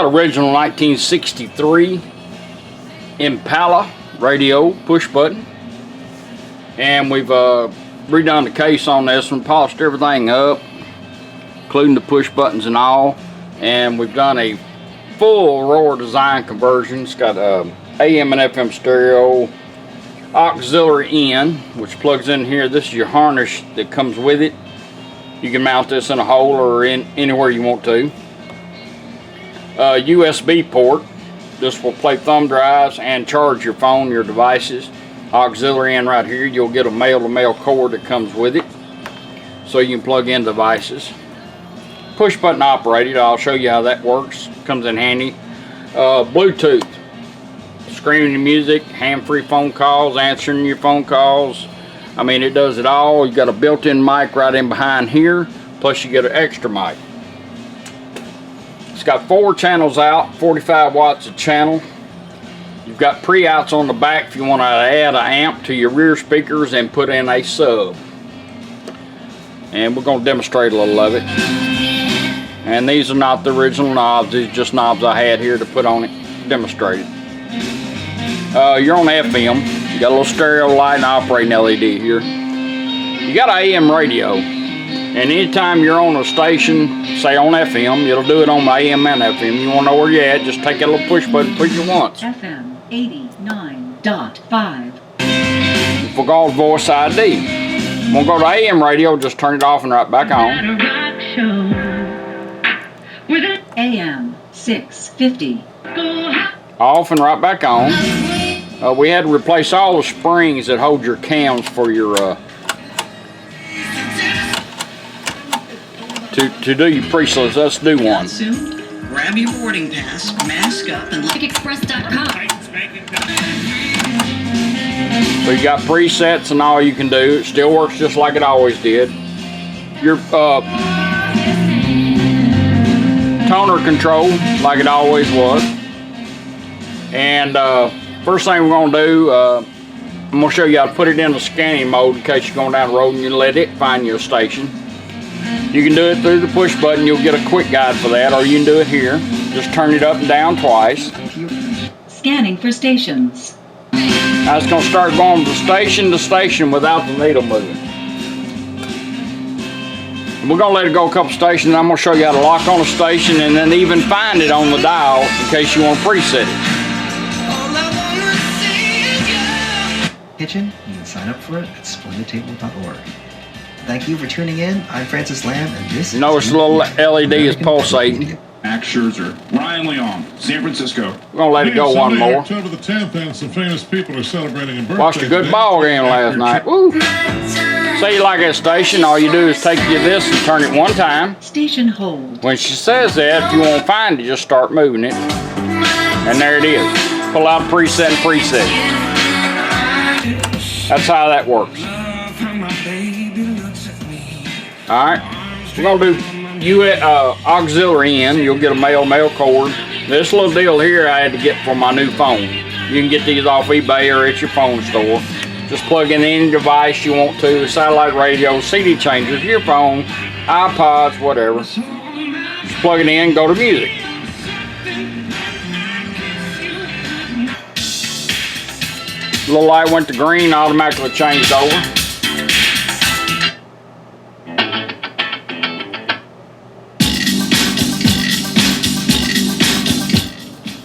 got original 1963 Impala radio, push button. And we've redone the case on this one, polished everything up, including the push buttons and all. And we've done a full Aurora Design conversion. It's got AM and FM stereo, auxiliary in, which plugs in here. This is your harness that comes with it. You can mount this in a hole or in anywhere you want to. USB port. This will play thumb drives and charge your phone, your devices. Auxiliary in right here. You'll get a male-to-male cord that comes with it, so you can plug in devices. Push button operated. I'll show you how that works. Comes in handy. Bluetooth. Screaming music, hand-free phone calls, answering your phone calls. I mean, it does it all. You got a built-in mic right in behind here, plus you get an extra mic. It's got 4 channels out, 45 watts a channel. You've got pre-outs on the back if you want to add an amp to your rear speakers and put in a sub. And we're going to demonstrate a little of it. And these are not the original knobs. These are just knobs I had here to put on it, demonstrate it. You're on FM. You got a little stereo light and operating LED here. You got an AM radio. And anytime you're on a station, say on FM, it'll do it on my AM and FM. You want to know where you're at, just take that little push button, push it once. FM 89.5. Forgot voice ID. We'll go to AM radio, just turn it off and right back on. AM 650. Off and right back on. We had to replace all the springs that hold your cams for your to do your presets. Let's do one. Soon, grab your boarding pass, mask up, and express.com. So you got presets and all you can do. It still works just like it always did. Your toner control like it always was. And first thing we're going to do, I'm going to show you how to put it in the scanning mode in case you're going down the road and you let it find your station. You can do it through the push button. You'll get a quick guide for that, or you can do it here. Just turn it up and down twice. Scanning for stations. Now it's going to start going from station to station without the needle moving. And we're going to let it go a couple stations, and I'm going to show you how to lock on a station and then even find it on the dial in case you want to preset it. Kitchen, you can sign up for it at splendidtable.org. Thank you for tuning in. I'm Francis Lamb, and this Notice the little LED is pulsating. Max Scherzer, Ryan Leon, San Francisco. We're going to let it go one more. October the 10th, and some famous people are celebrating a birthday. Watched a good ball game last night. Woo! Say you like that station, all you do is take you this and turn it one time. Station hold. When she says that, if you won't find it, just start moving it. And there it is. Pull out preset and preset. That's how that works. Alright, we're going to do auxiliary in. You'll get a male cord. This little deal here I had to get for my new phone. You can get these off eBay or at your phone store. Just plug in any device you want to, satellite radio, CD changers, your phone, iPods, whatever. Just plug it in, go to music. The little light went to green, automatically changed over.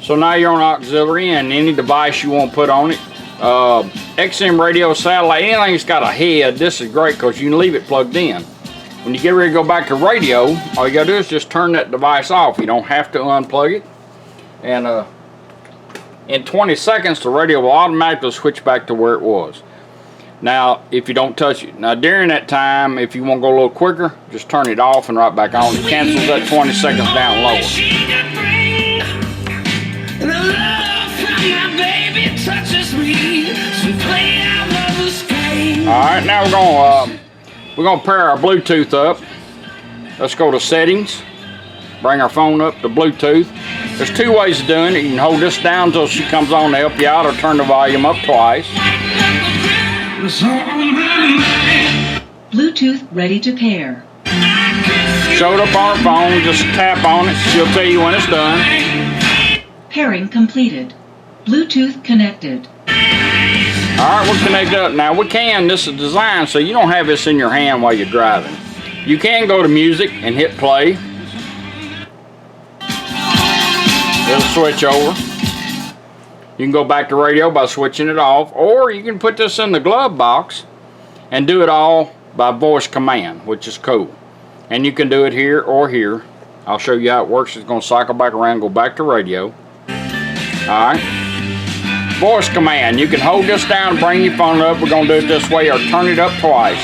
So now you're on auxiliary and any device you want to put on it. XM radio, satellite, anything that's got a head, this is great because you can leave it plugged in. When you get ready to go back to radio, all you gotta do is just turn that device off. You don't have to unplug it. And in 20 seconds, the radio will automatically switch back to where it was. Now, if you don't touch it. Now, during that time, if you want to go a little quicker, just turn it off and right back on. It cancels that 20 seconds down lower. Alright, now we're gonna pair our Bluetooth up. Let's go to settings. Bring our phone up to Bluetooth. There's 2 ways of doing it. You can hold this down until she comes on to help you out, or turn the volume up twice. Bluetooth ready to pair. Showed up on her phone, just tap on it, she'll tell you when it's done. Pairing completed. Bluetooth connected. Alright, we're connected up. Now this is designed so you don't have this in your hand while you're driving. You can go to music and hit play. It'll switch over. You can go back to radio by switching it off, or you can put this in the glove box and do it all by voice command, which is cool. And you can do it here or here. I'll show you how it works. It's going to cycle back around, go back to radio. Alright. Voice command. You can hold this down and bring your phone up. We're going to do it this way, or turn it up twice.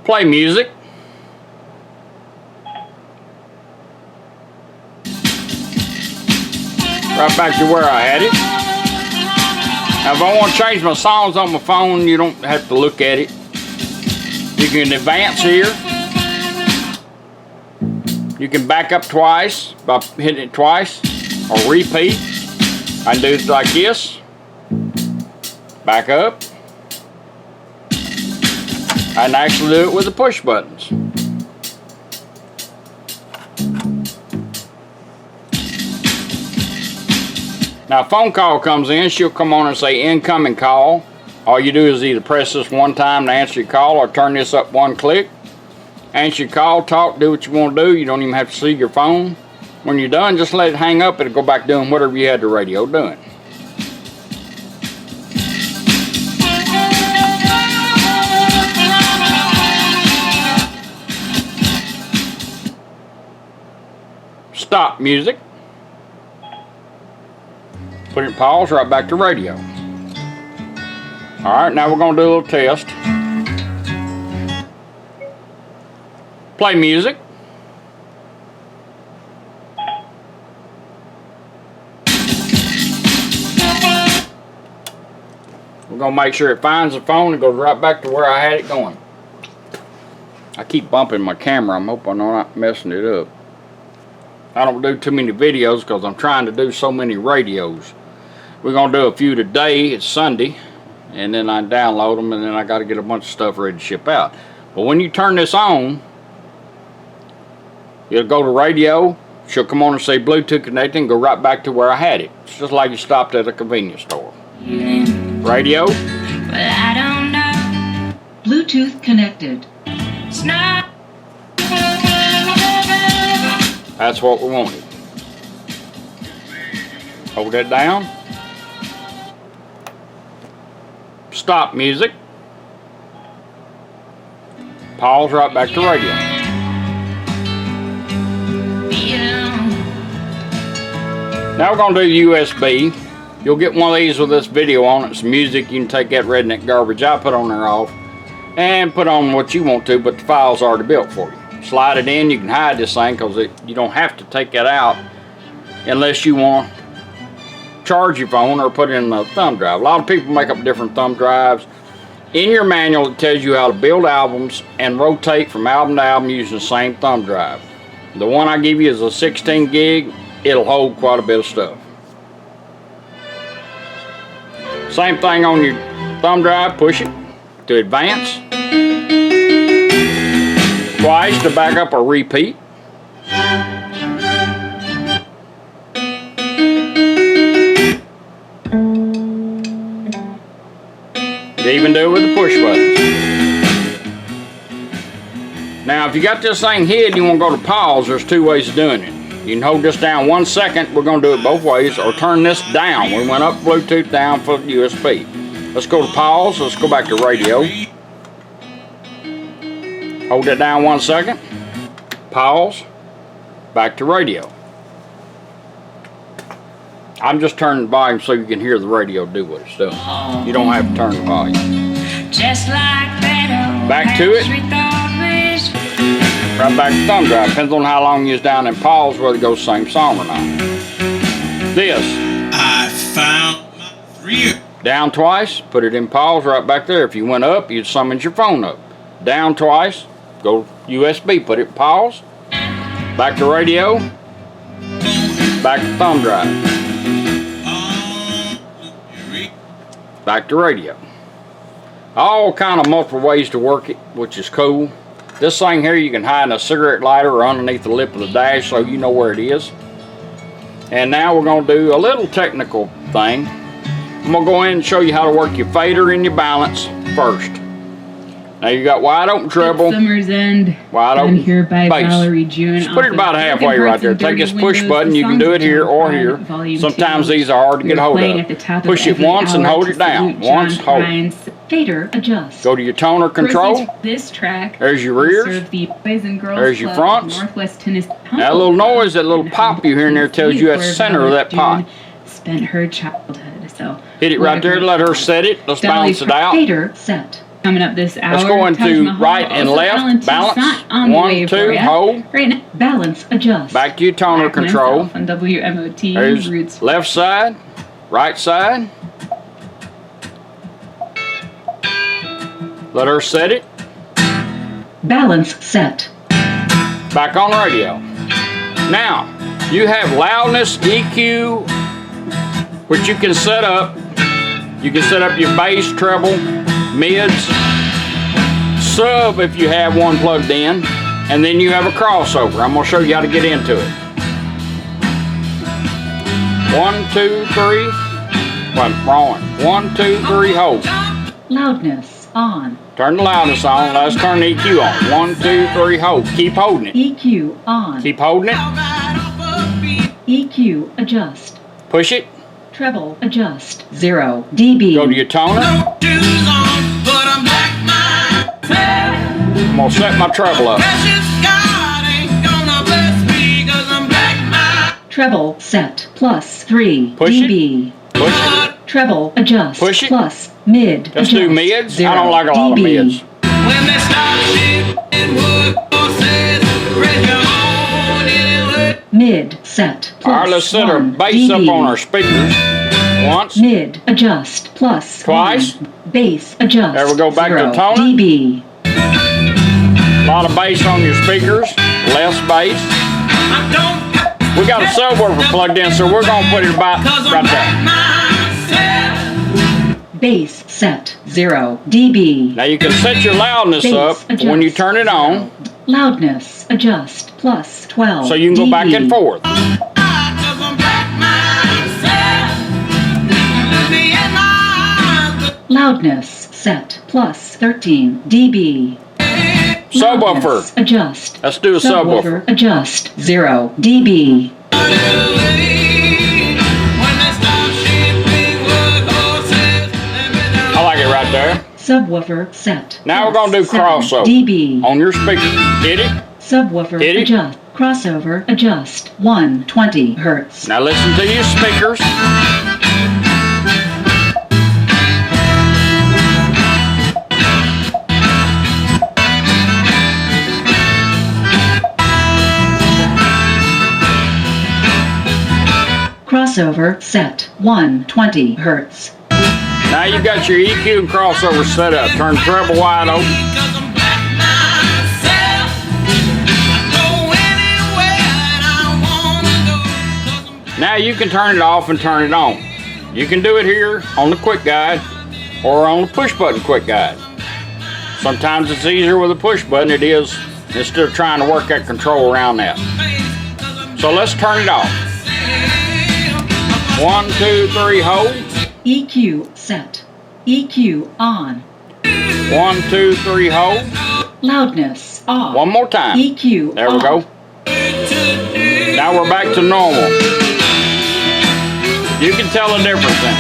Play music. Right back to where I had it. Now if I want to change my songs on my phone, you don't have to look at it. You can advance here. You can back up twice by hitting it twice, or repeat. I can do it like this. Back up. I can actually do it with the push buttons. Now a phone call comes in, she'll come on and say incoming call. All you do is either press this one time to answer your call, or turn this up one click. Answer your call, talk, do what you want to do. You don't even have to see your phone. When you're done, just let it hang up. It'll go back doing whatever you had the radio doing. Stop music. Put it in pause, right back to radio. Alright, now we're going to do a little test. Play music. We're going to make sure it finds the phone and goes right back to where I had it going. I keep bumping my camera. I'm hoping I'm not messing it up. I don't do too many videos because I'm trying to do so many radios. We're going to do a few today. It's Sunday. And then I download them, and then I got to get a bunch of stuff ready to ship out. But when you turn this on, it'll go to radio. She'll come on and say Bluetooth connected and go right back to where I had it. It's just like you stopped at a convenience store. Radio. Well, I don't know. Bluetooth connected. It's not. That's what we wanted. Hold that down. Stop music. Pause, right back to radio. Now we're going to do USB. You'll get one of these with this video on it. It's music. You can take that redneck garbage I put on there off and put on what you want to, but the file's already built for you. Slide it in. You can hide this thing because you don't have to take that out unless you want to charge your phone or put it in a thumb drive. A lot of people make up different thumb drives. In your manual, it tells you how to build albums and rotate from album to album using the same thumb drive. The one I give you is a 16 gig. It'll hold quite a bit of stuff. Same thing on your thumb drive. Push it to advance. Twice to back up or repeat. You even do it with the push buttons. Now if you got this thing hid and you want to go to pause, there's two ways of doing it. You can hold this down 1 second. We're going to do it both ways, or turn this down. We went up Bluetooth, down for USB. Let's go to pause. Let's go back to radio. Hold it down 1 second. Pause. Back to radio. I'm just turning the volume so you can hear the radio do what it's doing. You don't have to turn the volume. Just like that old Back to it. house we thought was. Right back to thumb drive. Depends on how long you was down in pause, whether it goes the same song or not. This. I found my thrill. Down twice, put it in pause right back there. If you went up, you'd summon your phone up. Down twice, go USB, put it in pause. Back to radio. Back to thumb drive. Back to radio. All kind of multiple ways to work it, which is cool. This thing here you can hide in a cigarette lighter or underneath the lip of the dash so you know where it is. And now we're going to do a little technical thing. I'm going to go in and show you how to work your fader and your balance first. Now you got wide open treble, Summer's End, wide done open here by bass. Valerie June. Just put it about halfway right there. Take this push button. You can do it here or here. Sometimes these are hard to get hold of. Push it once and hold it down. Once, hold it. Fader adjust. Go to your toner control. This track. There's your rears. The Boys and Girls There's your Club, fronts. Northwest Tennessee. That little noise, that little pop you hear in there tells you that's the center of that pot. Spent her childhood, so hit it right there. Let her set it. Let's balance it out. Fader set. coming up this hour. Let's go into Taj Mahal, right and also left. Valentine's Balance. not on the way 1, for 2, ya. hold. Right now, Balance adjust. Back to your toner back control. myself on WMOT There's Roots. left side, right side. Let her set it. Balance set. Back on radio. Now, you have loudness, EQ, which you can set up. You can set up your bass, treble, mids, sub if you have one plugged in, and then you have a crossover. I'm going to show you how to get into it. 1, 2, 3. Well, wrong one. 1, 2, 3, hold. Loudness on. Turn the loudness on. Let's turn the EQ on. 1, 2, 3, hold. Keep holding it. EQ on. Keep holding it. EQ adjust. Push it. Treble adjust. 0 dB. Go to your toner. I'm going to set my treble up. Treble set plus 3 Push dB. it. Push it. Treble adjust Push it. plus mid. Let's adjust. do mids. 0 I don't like a lot of dB. mids. When they stop shipping wood horses, raise your own anyway. Mid set plus All right, let's set our 1 bass up dB. on our speakers. Once. Mid adjust plus Twice. 1. Bass adjust. There we go, back to 0 toner. dB. A lot of bass on your speakers. Less bass. We got a subwoofer plugged in, so we're going to put it about right there. Bass set 0 dB. Now you can set your loudness Bass up adjust. when you turn it on, Loudness adjust plus 12 so you can go back and dB. forth. Loudness set plus 13 dB. Subwoofer. Loudness adjust. Let's do a subwoofer. Adjust 0 dB. I like it right there. Subwoofer set. Now we're going to do plus 7 crossover dB. on your speaker. Hit it. Subwoofer Hit it. adjust. Crossover adjust 120 hertz. Now listen to your speakers. Crossover set 120 hertz. Now you got your EQ and crossover set up. Turn treble wide open. Now you can turn it off and turn it on. You can do it here on the quick guide or on the push button quick guide. Sometimes it's easier with a push button it is instead of trying to work that control around that. So let's turn it off. 1, 2, 3, hold. EQ set. EQ on. 1, 2, 3, hold. Loudness off. One more time. EQ There we off. go. Now we're back to normal. You can tell the difference then.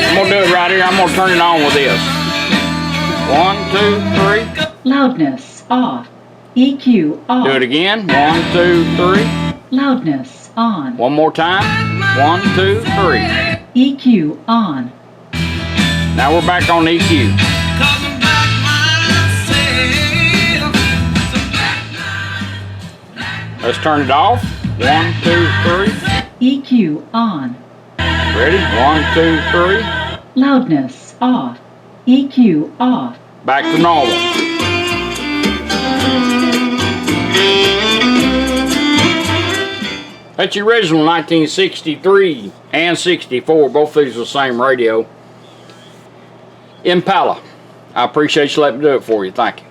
I'm going to do it right here. I'm going to turn it on with this. 1, 2, 3. Loudness off. EQ off. Do it again. 1, 2, 3. Loudness on. One more time. 1, 2, 3. EQ on. Now we're back on EQ. Let's turn it off. 1, 2, 3. EQ on. Ready? 1, 2, 3. Loudness off. EQ off. Back to normal. That's the original 1963 and 64. Both these are the same radio. Impala. I appreciate you letting me do it for you. Thank you.